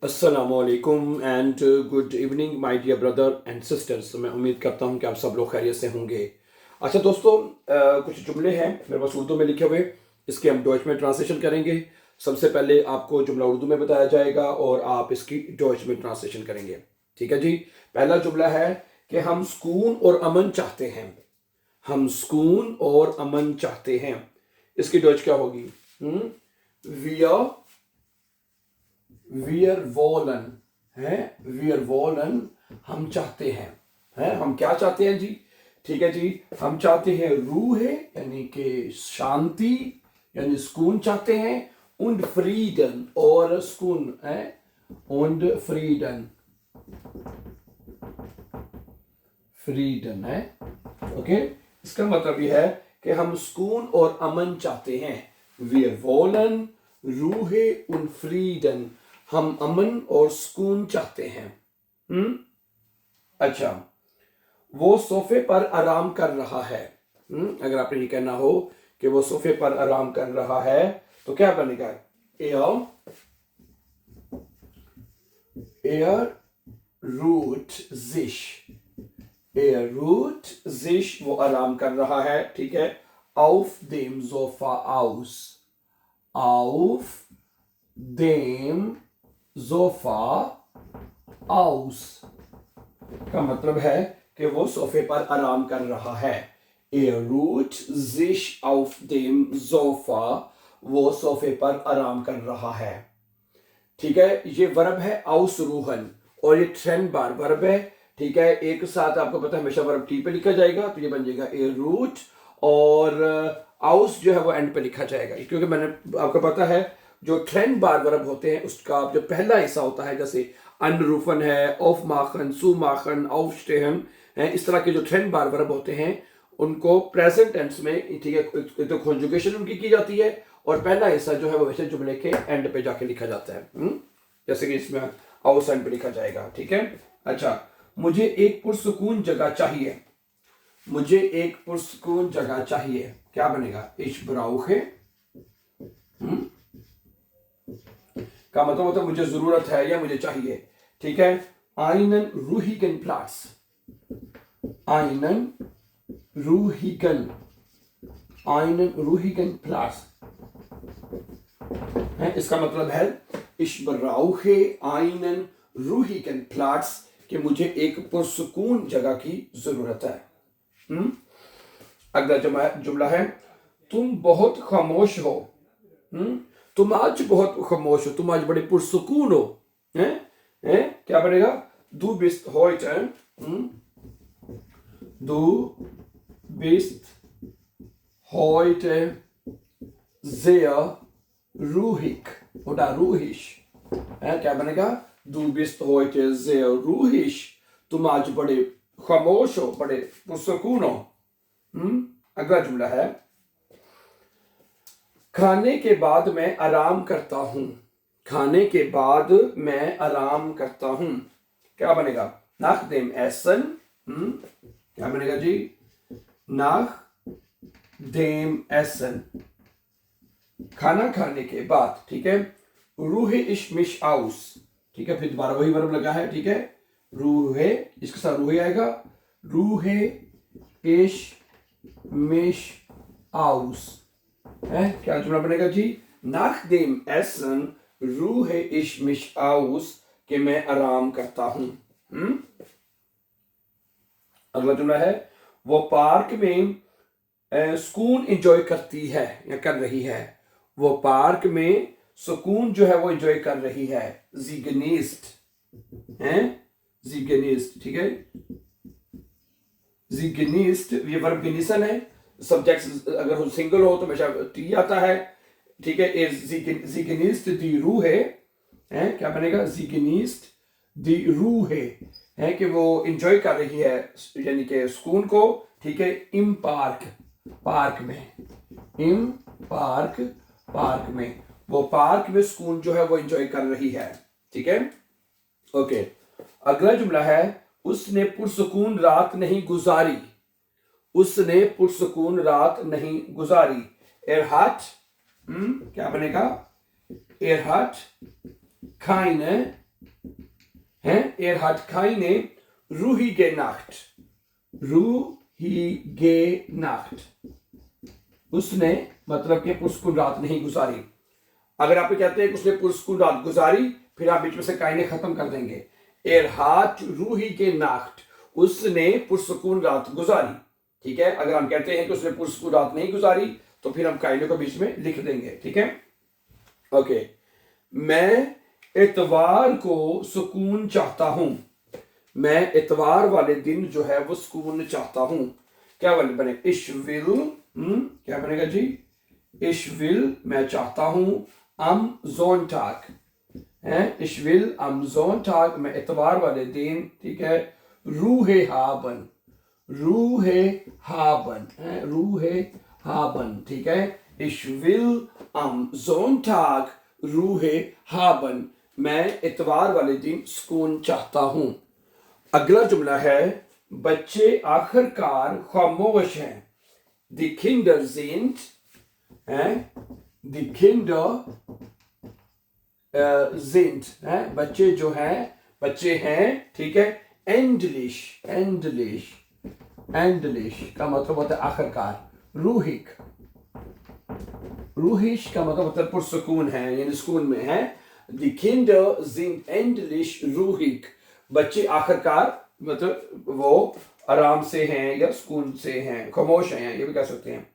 अस्सलामुअलैकुम and good evening my dear brother and sisters. मैं उम्मीद करता हूं कि आप सब लोग खैरियत से होंगे। अच्छा दोस्तों, कुछ जुमले हैं मेरे पास उर्दू में लिखे हुए, इसके हम डॉइच में ट्रांसलेशन करेंगे। सबसे पहले आपको जुमला उर्दू में बताया जाएगा और आप इसकी डॉइच में ट्रांसलेशन करेंगे। ठीक है जी। पहला जुमला है कि हम सुकून और अमन चाहते हैं। हम सुकून और अमन चाहते हैं। इसकी डॉइच क्या होगी? वी वियर वोलन है। वियर वोलन हम चाहते हैं। हम क्या चाहते हैं जी? ठीक है जी, हम चाहते हैं रूह है यानी कि शांति यानी सुकून चाहते हैं। उंड फ्रीडन और सुकून है। उंड फ्रीडन फ्रीडन है। ओके, इसका मतलब यह है कि हम सुकून और अमन चाहते हैं। वियर वोलन रूहे उन फ्रीडन, हम अमन और सुकून चाहते हैं। अच्छा, वो सोफे पर आराम कर रहा है। अगर आपने ये कहना हो कि वो सोफे पर आराम कर रहा है तो क्या बनेगा? एयर एयर रूट जिश। एयर रूट जिश, वो आराम कर रहा है। ठीक है। auf dem Sofa aus। auf dem Sofa aus का मतलब है कि वो सोफे पर आराम कर रहा है। Er ruht sich auf dem Sofa, वो सोफे पर आराम कर रहा है। ठीक है, ये वर्ब है ausruhen और ये ट्रेंड बार वर्ब है। ठीक है, एक साथ आपको पता है हमेशा वर्ब टी पे लिखा जाएगा, तो ये बन जाएगा er ruht और आउस जो है वो एंड पे लिखा जाएगा, क्योंकि मैंने आपको पता है जो ट्रेंड बार वर्ब होते हैं उसका जो पहला हिस्सा होता है, जैसे अनरूफन है, of Makhan, Sue Makhan, of स्टेहन है, इस तरह के जो ट्रेंड बार वर्ब होते हैं उनको प्रेजेंट टेंस में, ठीक है, तो कॉन्जुगेशन उनकी की जाती है और पहला हिस्सा जो है वो वैसे जुमले के एंड पे जाके लिखा जाता है। जैसे कि इसमें आउस एंड पे लिखा जाएगा। ठीक है। अच्छा, मुझे एक पुरसुकून जगह चाहिए। मुझे एक पुरसुकून जगह चाहिए, क्या बनेगा? इश ब्राउखे का मतलब होता है मुझे जरूरत है या मुझे चाहिए। ठीक है। आइनन रूहिगन प्लाट्स। आइनन रूहिगन आइनन रूहिगन प्लाट्स है, इसका मतलब है इश ब्राउखे आइनन रूहिगन प्लाट्स, कि मुझे एक पुरसुकून जगह की जरूरत है। अगला जुमला है तुम बहुत खामोश हो। तुम आज बहुत खामोश हो, तुम आज बड़े पुरसुकून हो। हैं? क्या बनेगा? दू बिस्त heute du bist heute sehr ruhig oder ruhig। क्या बनेगा? du bist heute sehr ruhig, तुम आज बड़े खामोश हो, बड़े पुरसुकून हो। अगला जुमला है खाने के बाद मैं आराम करता हूं। खाने के बाद मैं आराम करता हूं, क्या बनेगा? nach dem Essen। क्या बनेगा जी? nach dem Essen, खाना खाने के बाद। ठीक है। ruhe ich mich aus। ठीक है, फिर दोबारा वही वर्ब लगा है। ठीक है, ruhe, इसके साथ ruhe आएगा। ruhe ich mich aus है, क्या जुमला बनेगा जी? nach dem Essen ruhe ich mich aus, कि मैं आराम करता हूं। अगला जुमला है वो पार्क में सुकून एंजॉय करती है या कर रही है। वो पार्क में सुकून जो है वो एंजॉय कर रही है। sie genießt है, sie genießt। ठीक है, sie genießt, ये वर्ब genießen है। सब्जेक्ट अगर सिंगल हो तो हमेशा टी आता है। ठीक है, sie genießt die Ruhe है, क्या बनेगा? sie genießt die Ruhe है कि वो एंजॉय कर रही है यानी कि सुकून को। ठीक है, im पार्क, पार्क में, im पार्क, पार्क में, वो पार्क में सुकून जो है वो एंजॉय कर रही है। ठीक है। ओके, अगला जुमला है उसने पुरसुकून रात नहीं गुजारी। उसने पुरसुकून रात नहीं गुजारी। er hat क्या बनेगा? er hat keine Er hat keine ruhige Nacht. Ruhige Nacht. उसने मतलब कि पुरस्कुन रात नहीं गुजारी। अगर आप कहते हैं कि उसने पुरस्कुन रात गुजारी, फिर आप बीच में से काइने खत्म कर देंगे। Er hat ruhige Nacht. उसने पुरस्कुन रात गुजारी। ठीक है, अगर हम कहते हैं कि उसने पुरस्कुन रात नहीं गुजारी तो फिर हम काइने को बीच में लिख देंगे। ठीक है, ओके। मैं इतवार को सुकून चाहता हूं। मैं इतवार वाले दिन जो है वो सुकून चाहता हूं। क्या बनेगा? Ich will, क्या बनेगा जी? Ich will, मैं चाहता हूं। Am Sonntag, ich will am Sonntag, मैं इतवार वाले दिन, ठीक है, Ruhe haben, Ruhe haben, Ruhe haben, ठीक है। Ich will am Sonntag Ruhe haben, मैं इतवार वाले दिन सुकून चाहता हूं। अगला जुमला है, बच्चे आखिरकार खामोश हैं। Die Kinder sind, die Kinder sind, बच्चे जो हैं, बच्चे हैं, ठीक है। endlich, endlich, endlich का मतलब होता है आखिरकार। ruhig, ruhig का मतलब होता है पुरसुकून है, यानी सुकून में है। Die Kinder sind endlich ruhig, बच्चे आखिरकार मतलब वो आराम से हैं या सुकून से हैं, खामोश हैं, ये भी कह सकते हैं।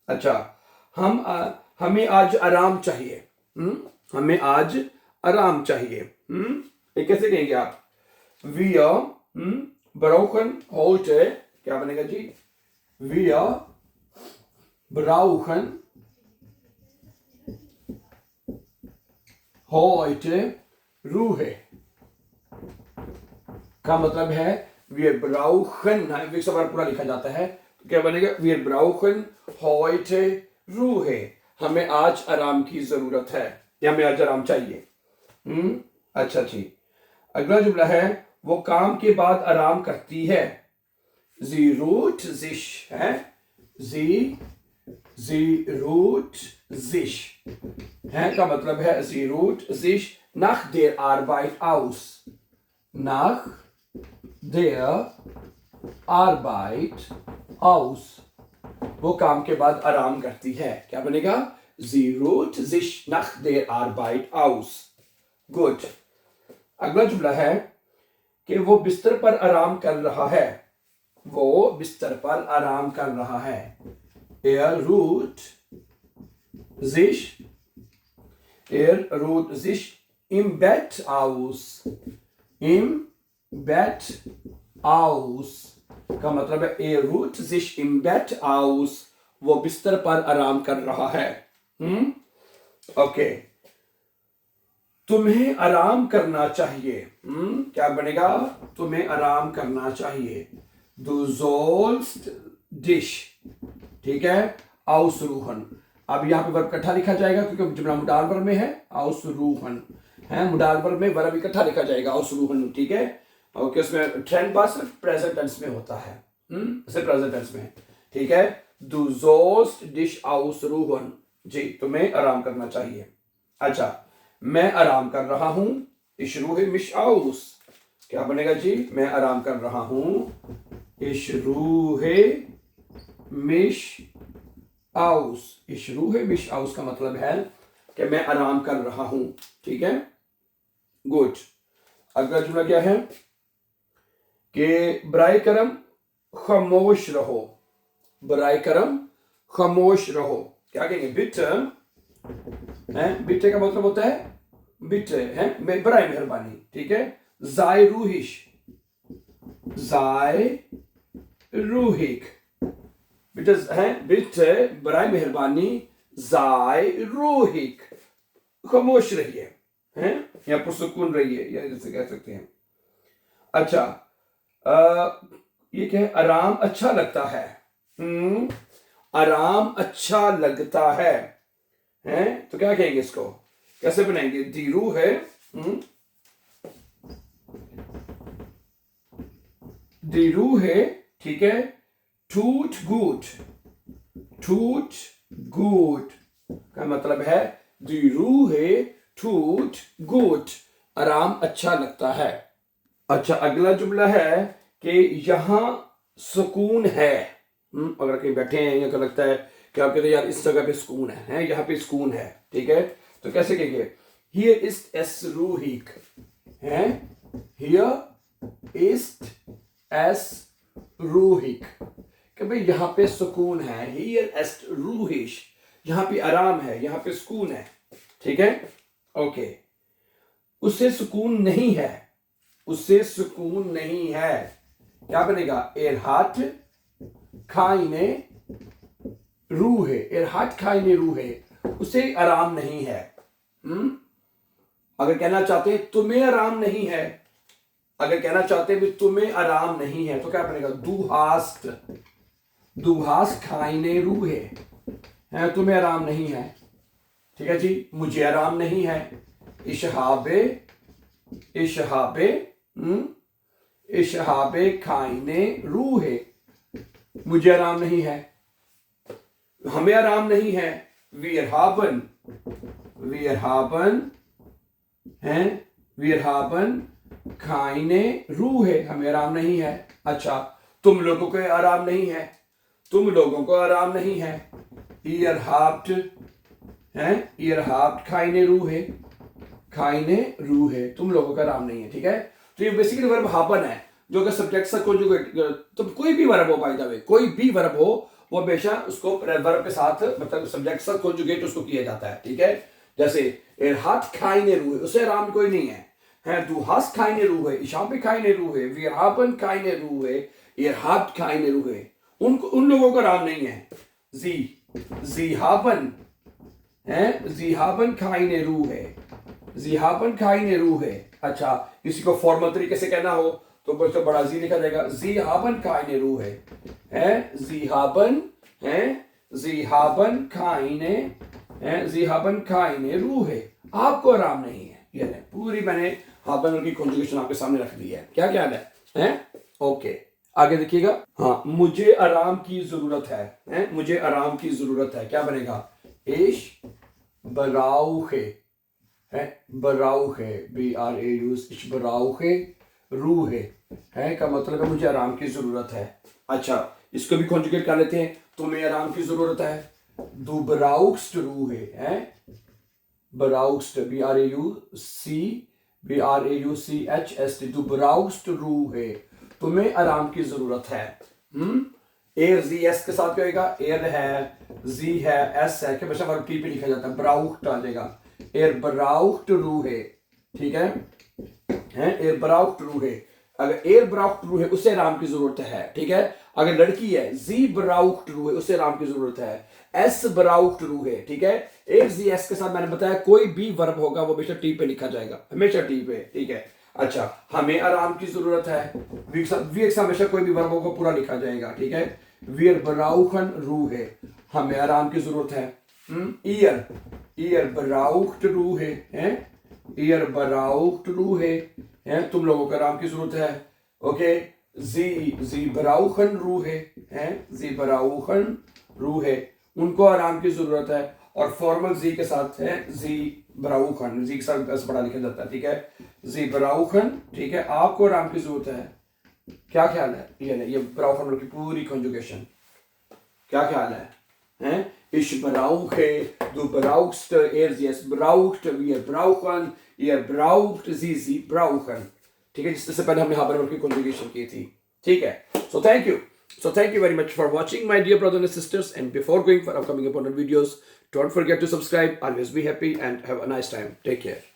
अच्छा, हमें आज आराम चाहिए। हमें आज आराम चाहिए। ये कैसे कहेंगे आप? Wir brauchen heute, क्या बनेगा जी? Wir brauchen heute Ruhe का मतलब है wir brauchen, विकल्प पूरा लिखा जाता है तो क्या बनेगा? wir brauchen heute Ruhe, हमें आज आराम की जरूरत है या हमें आज आराम चाहिए। अच्छा जी, अगला जुमला है, वो काम के बाद आराम करती है। sie ruht sich, sie ruht sich, का मतलब है sie ruht sich nach der Arbeit aus, nach der Arbeit aus, वो काम के बाद आराम करती है। क्या बनेगा? sie ruht sich nach der Arbeit aus। Good. अगला जुमला है कि वो बिस्तर पर आराम कर रहा है। वो बिस्तर पर आराम कर रहा है। er ruht sich im Bett aus, im Bett aus का मतलब है er ruht sich im Bett aus, वो बिस्तर पर आराम कर रहा है। ओके, तुम्हें आराम करना चाहिए। क्या बनेगा? तुम्हें आराम करना चाहिए। du sollst dich, ठीक है, ausruhen। अब यहाँ पे वर्ब इकट्ठा लिखा जाएगा क्योंकि जुमला मुडाल वर्ब में है। ausruhen है, मुडाल वर्ब में वर्ब इकट्ठा लिखा जाएगा ausruhen, ठीक है। ओके, उसमें ट्रेंड पास प्रेजेंट टेंस में होता है, प्रेजेंट टेंस में, ठीक है। du sollst dich ausruhen, जी, तुम्हें आराम करना चाहिए। अच्छा, मैं आराम कर रहा हूं। ich ruhe mich aus, क्या बनेगा जी? मैं आराम कर रहा हूं। ich ruhe mich aus, ich ruhe mich aus का मतलब है कि मैं आराम कर रहा हूं, ठीक है। गुड। अगला जुमला क्या है कि बराए करम खामोश रहो। बराए करम खामोश रहो, क्या कहेंगे? बिटे, बिटे का मतलब होता है बिटे है बराए मेहरबानी, ठीक है। sei ruhig, sei ruhig, बिटे बराए मेहरबानी, sei ruhig, खामोश रहिए, हैं, या पुरसुकून रहिए, या जैसे कह सकते हैं। अच्छा, ये क्या है? आराम अच्छा लगता है। आराम अच्छा लगता है, हैं, तो क्या कहेंगे इसको? कैसे बनाएंगे? die Ruhe, die Ruhe, ठीक है, tut gut, tut gut का मतलब है die Ruhe tut gut, आराम अच्छा लगता है। अच्छा, अगला जुमला है कि यहाँ सुकून है। अगर कहीं बैठे हैं या लगता है कि आप कहते हैं यार इस जगह पे सुकून है, यहाँ पे सुकून है, ठीक है, तो कैसे कहेंगे? हियर इज एस रूहिक है, हियर इज एस रूहिक, कि भाई यहाँ पे सुकून है। हियर एस रूहिश, यहाँ पे आराम है, यहाँ पे सुकून है, ठीक है, ओके। उससे सुकून नहीं है, उससे सुकून नहीं है, क्या बनेगा? एर हाथ खाइने रूहे, एर हाथ खाइने रूहे, उसे आराम नहीं है। अगर कहना चाहते हैं तुम्हें आराम नहीं है, अगर कहना चाहते हैं भी तुम्हें आराम नहीं है, तो क्या बनेगा? दू हास्ट खाइने रूहे है, तुम्हें आराम नहीं है, ठीक है जी। मुझे आराम नहीं है। इशहाबे इशहाबे खाइने रूहे, मुझे आराम नहीं है, हमें आराम नहीं है। वीरहाबन खाइने रूहे, हमें आराम नहीं है। अच्छा, तुम लोगों को आराम नहीं है, तुम लोगों को आराम नहीं है। ईयरहाफ्ट खाइने रूहे, तुम लोगों का आराम नहीं है, ठीक है। तो ये बेसिकली वर्ब हापन है, जो अगर सब्जेक्ट से कॉन्जुगेट, तो कोई भी वर्ब हो, बाय द वे कोई भी वर्ब हो, वो हमेशा उसको वर्ब के साथ, मतलब सब्जेक्ट से कॉन्जुगेट उसको किया जाता है, ठीक है। जैसे एर हाथ खाइने रूहे, उसे आराम कोई नहीं है। दू हास्ट खाइने रूहे, इशाबे खाइने रूहे, वीरहाबन खाइने रूहे, एर हाथ खाइने रूहे, उन लोगों का आराम नहीं है। जीहाबन खाइने रूहे। अच्छा, किसी को फॉर्मल तरीके से कहना हो तो बड़ा जी लिखा जाएगा, जीहाबन खाइने रूहे है, जीहाबन खाइने रूहे, आपको आराम नहीं है। ये पूरी मैंने हाबन की कॉन्जुगेशन आपके सामने रख दी है, क्या ख्याल है? ओके, आगे देखिएगा। हाँ, मुझे आराम की जरूरत है, मुझे आराम की जरूरत है, क्या बनेगा? इश बराउखे है, बराउखे, BRAUS, इश बराउखे रूहे है, का मतलब है मुझे आराम की जरूरत है। अच्छा, इसको भी कॉन्जुगेट कर लेते हैं। तुम्हें आराम की जरूरत है, दू बराउक्स्ट रूहे है, बराउक्स्ट, BRAUCHST, दू बराउक्स्ट रूहे, तुम्हें आराम की जरूरत है। एर जी एस के साथ क्या होगा? एर है, जी है, एस है, कि हमेशा वर्ब टी पे लिखा जाता है, ब्राउक्ट आ जाएगा। एर ब्राउक्ट रूहे, ठीक है, एर ब्राउक्ट रूहे। अगर एर ब्राउक्ट रूहे, उसे आराम की जरूरत है, ठीक है। अगर लड़की है, जी ब्राउक्ट रूहे, उसे आराम की जरूरत है। एस ब्राउक्ट रूहे, ठीक है। एर जी एस के साथ मैंने बताया कोई भी वर्ब होगा वो हमेशा टी पे लिखा जाएगा, हमेशा टी पे, ठीक है। अच्छा, हमें आराम की जरूरत है, वी के साथ हमेशा कोई भी वर्बों को पूरा लिखा जाएगा, ठीक है। वीर ब्राउखन रूहे, हमें आराम की जरूरत है। ईयर ब्राउक्ट रूहे हैं, ईयर ब्राउक्ट रूहे हैं, तुम लोगों को आराम की जरूरत है, ओके। जी ब्राउखन रूहे हैं, जी ब्राउखन रूहे, उनको आराम की जरूरत है। और फॉर्मल जी के साथ है, जी ब्राउखन, जी के साथ एस बड़ा लिखा जाता है, ठीक है। जी ब्राउखन, ठीक है, आपको आराम की जरूरत है, क्या ख्याल है? ये ब्राउखन की पूरी कॉन्जुगेशन, क्या ख्याल है? Ich brauche, du brauchst, sie braucht, wir brauchen, ihr braucht, sie brauchen, ठीक है। जिससे पहले हमने यहाँ पर की कॉन्जुगेशन की थी, ठीक है। So thank you very much for watching, my dear brothers and sisters, and before going for upcoming important videos, don't forget to subscribe. Always be happy and have a nice time. Take care.